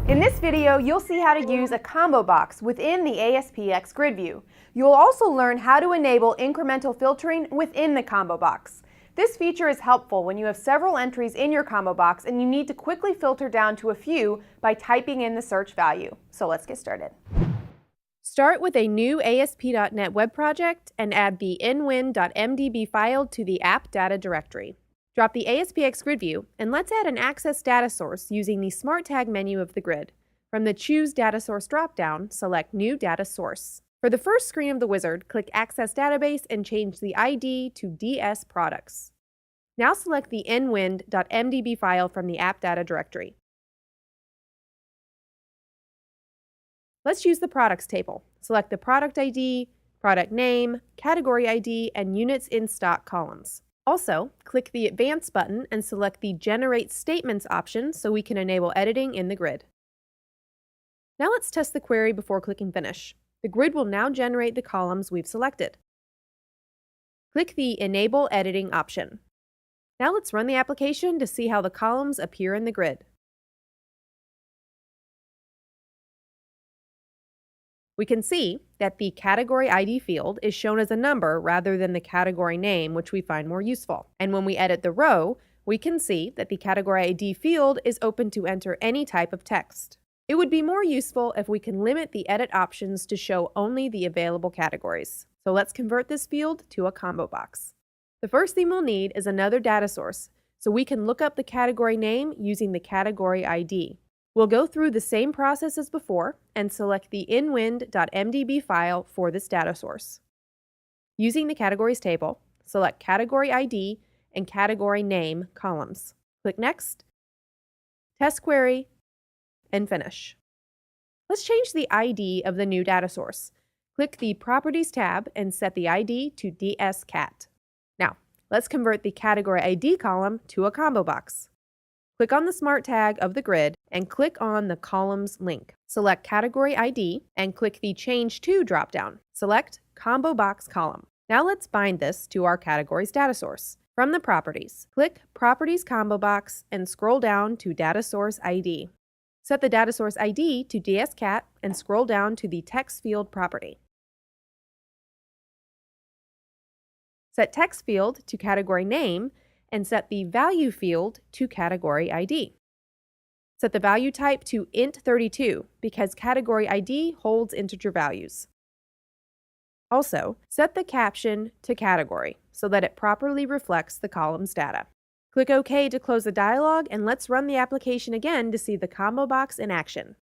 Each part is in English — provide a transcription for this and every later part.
In this video, you'll see how to use a combo box within the ASPX Grid View. You'll also learn how to enable incremental filtering within the combo box. This feature is helpful when you have several entries in your combo box and you need to quickly filter down to a few by typing in the search value. So let's get started. Start with a new ASP.NET web project and add the nwin.mdb file to the app data directory. Drop the ASPX Grid View, and let's add an access data source using the Smart Tag menu of the grid. From the Choose Data Source dropdown, select New Data Source. For the first screen of the wizard, click Access Database and change the ID to DS Products. Now select the nwin.mdb file from the app data directory. Let's use the Products table. Select the Product ID, Product Name, Category ID, and Units in Stock columns. Also, click the Advanced button and select the Generate Statements option so we can enable editing in the grid. Now let's test the query before clicking Finish. The grid will now generate the columns we've selected. Click the Enable Editing option. Now let's run the application to see how the columns appear in the grid. We can see that the category ID field is shown as a number rather than the category name, which we find more useful. And when we edit the row, we can see that the category ID field is open to enter any type of text. It would be more useful if we can limit the edit options to show only the available categories. So let's convert this field to a combo box. The first thing we'll need is another data source, so we can look up the category name using the category ID. We'll go through the same process as before and select the nwin.mdb file for this data source. Using the Categories table, select Category ID and Category Name columns. Click Next, Test Query, and Finish. Let's change the ID of the new data source. Click the Properties tab and set the ID to DSCat. Now, let's convert the Category ID column to a combo box. Click on the Smart Tag of the grid and click on the Columns link. Select Category ID and click the Change To dropdown. Select Combo Box Column. Now let's bind this to our categories data source. From the Properties, click Properties Combo Box and scroll down to Data Source ID. Set the Data Source ID to DSCat and scroll down to the Text Field property. Set Text Field to Category Name and set the Value field to Category ID. Set the value type to int32 because Category ID holds integer values. Also, set the caption to Category so that it properly reflects the column's data. Click OK to close the dialog, and let's run the application again to see the combo box in action.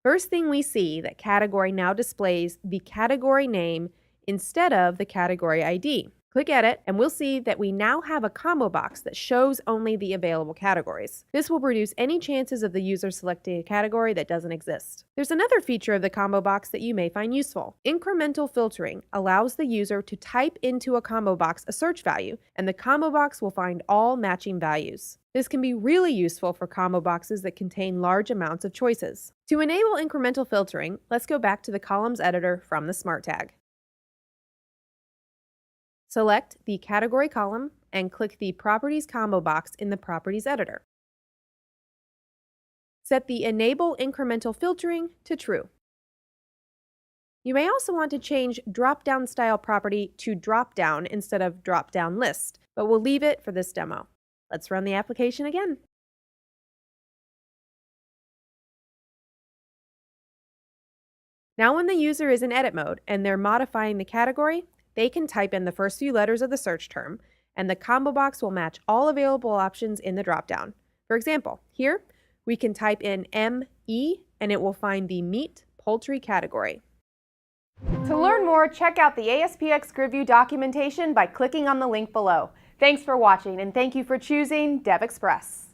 First thing we see that Category now displays the category name instead of the category ID. Click Edit, and we'll see that we now have a combo box that shows only the available categories. This will reduce any chances of the user selecting a category that doesn't exist. There's another feature of the combo box that you may find useful. Incremental filtering allows the user to type into a combo box a search value, and the combo box will find all matching values. This can be really useful for combo boxes that contain large amounts of choices. To enable incremental filtering, let's go back to the Columns editor from the Smart Tag. Select the Category column and click the Properties combo box in the Properties editor. Set the Enable Incremental Filtering to True. You may also want to change Dropdown Style property to Dropdown instead of Dropdown List, but we'll leave it for this demo. Let's run the application again. Now when the user is in edit mode and they're modifying the category, they can type in the first few letters of the search term, and the combo box will match all available options in the dropdown. For example, here we can type in ME and it will find the meat poultry category. To learn more, check out the ASPX Grid View documentation by clicking on the link below. Thanks for watching, and thank you for choosing DevExpress.